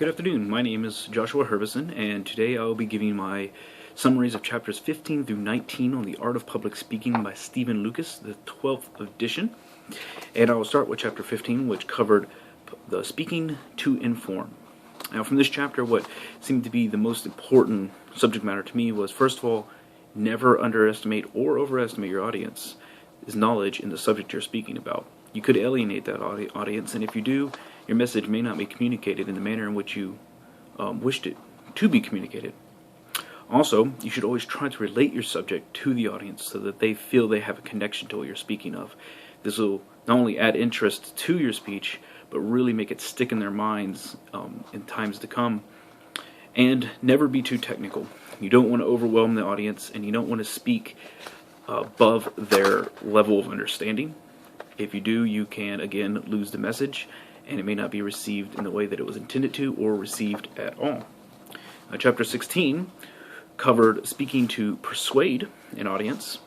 Good afternoon, my name is Joshua Herbison, and today I will be giving my summaries of chapters 15 through 19 on the Art of Public Speaking by Stephen Lucas, the 12th edition. And I will start with chapter 15, which covered the speaking to inform. Now from this chapter, what seemed to be the most important subject matter to me was, first of all, never underestimate or overestimate your audience's knowledge in the subject you're speaking about. You could alienate that audience, and if you do, your message may not be communicated in the manner in which you wished it to be communicated. Also, you should always try to relate your subject to the audience so that they feel they have a connection to what you're speaking of. This will not only add interest to your speech, but really make it stick in their minds in times to come. And never be too technical. You don't want to overwhelm the audience, and you don't want to speak above their level of understanding. If you do, you can, again, lose the message, and it may not be received in the way that it was intended to or received at all. Chapter 16 covered speaking to persuade an audience,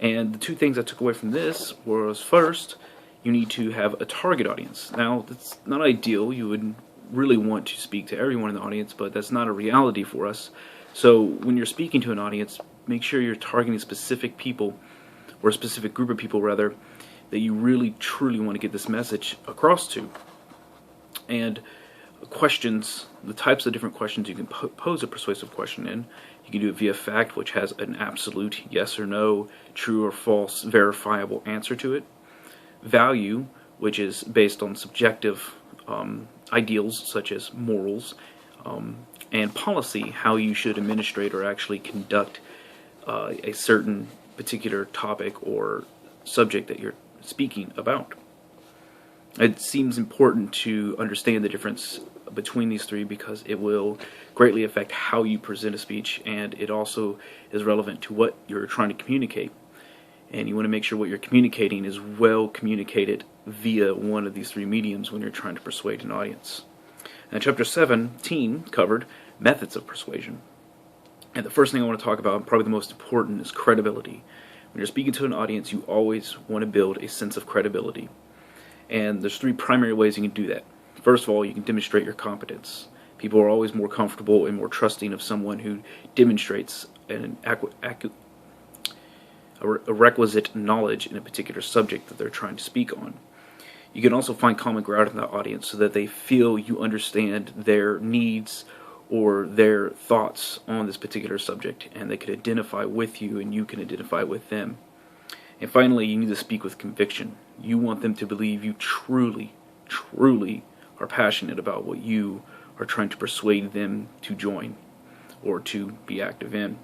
and the two things I took away from this was, first, you need to have a target audience. Now, that's not ideal. You would really want to speak to everyone in the audience, but that's not a reality for us. So when you're speaking to an audience, make sure you're targeting specific people, or a specific group of people, rather, that you really truly want to get this message across to. And questions, the types of different questions you can pose a persuasive question in. You can do it via fact, which has an absolute yes or no, true or false, verifiable answer to it. Value, which is based on subjective ideals such as morals. And policy, how you should administrate or actually conduct a certain particular topic or subject that you're speaking about. It seems important to understand the difference between these three because it will greatly affect how you present a speech, and it also is relevant to what you're trying to communicate. And you want to make sure what you're communicating is well communicated via one of these three mediums when you're trying to persuade an audience. Now, chapter 17 covered methods of persuasion. And the first thing I want to talk about, probably the most important, is credibility. When you're speaking to an audience, you always want to build a sense of credibility. And there's three primary ways you can do that. First of all, you can demonstrate your competence. People are always more comfortable and more trusting of someone who demonstrates a requisite knowledge in a particular subject that they're trying to speak on. You can also find common ground in the audience so that they feel you understand their needs or their thoughts on this particular subject, and they can identify with you and you can identify with them. And finally, you need to speak with conviction. You want them to believe you truly, truly are passionate about what you are trying to persuade them to join or to be active in.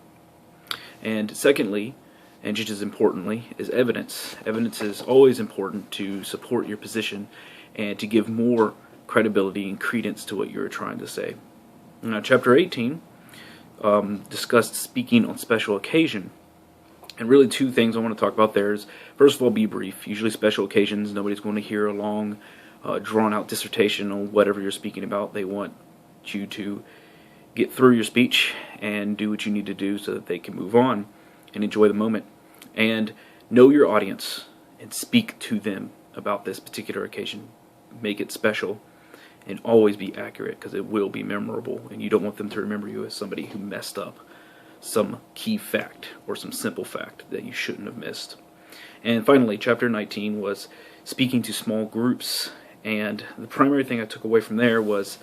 And secondly, and just as importantly, is evidence. Evidence is always important to support your position and to give more credibility and credence to what you're trying to say. Now, chapter 18 discussed speaking on special occasion. And really two things I want to talk about there is, first of all, be brief. Usually special occasions, nobody's going to hear a long, drawn-out dissertation on whatever you're speaking about. They want you to get through your speech and do what you need to do so that they can move on and enjoy the moment. And know your audience and speak to them about this particular occasion. Make it special. And always be accurate, because it will be memorable, and you don't want them to remember you as somebody who messed up some key fact or some simple fact that you shouldn't have missed. And finally, chapter 19 was speaking to small groups, and the primary thing I took away from there was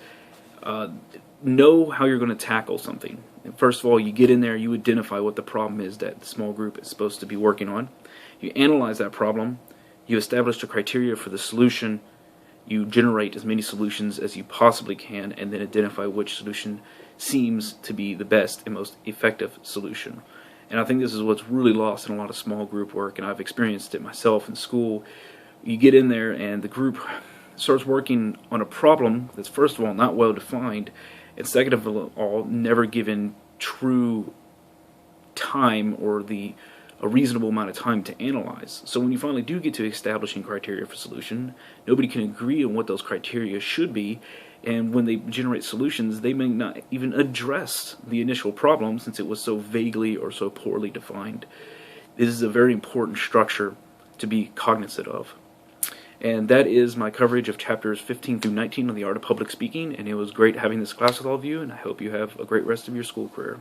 know how you're going to tackle something. And first of all, you get in there, you identify what the problem is that the small group is supposed to be working on. You analyze that problem, you establish the criteria for the solution, you generate as many solutions as you possibly can, and then identify which solution seems to be the best and most effective solution. And I think this is what's really lost in a lot of small group work, and I've experienced it myself in school. You get in there and the group starts working on a problem that's, first of all, not well defined, and second of all, never given true time or a reasonable amount of time to analyze. So when you finally do get to establishing criteria for solution, nobody can agree on what those criteria should be, and when they generate solutions, they may not even address the initial problem since it was so vaguely or so poorly defined. This is a very important structure to be cognizant of. And that is my coverage of chapters 15 through 19 on the Art of Public Speaking, and it was great having this class with all of you, and I hope you have a great rest of your school career.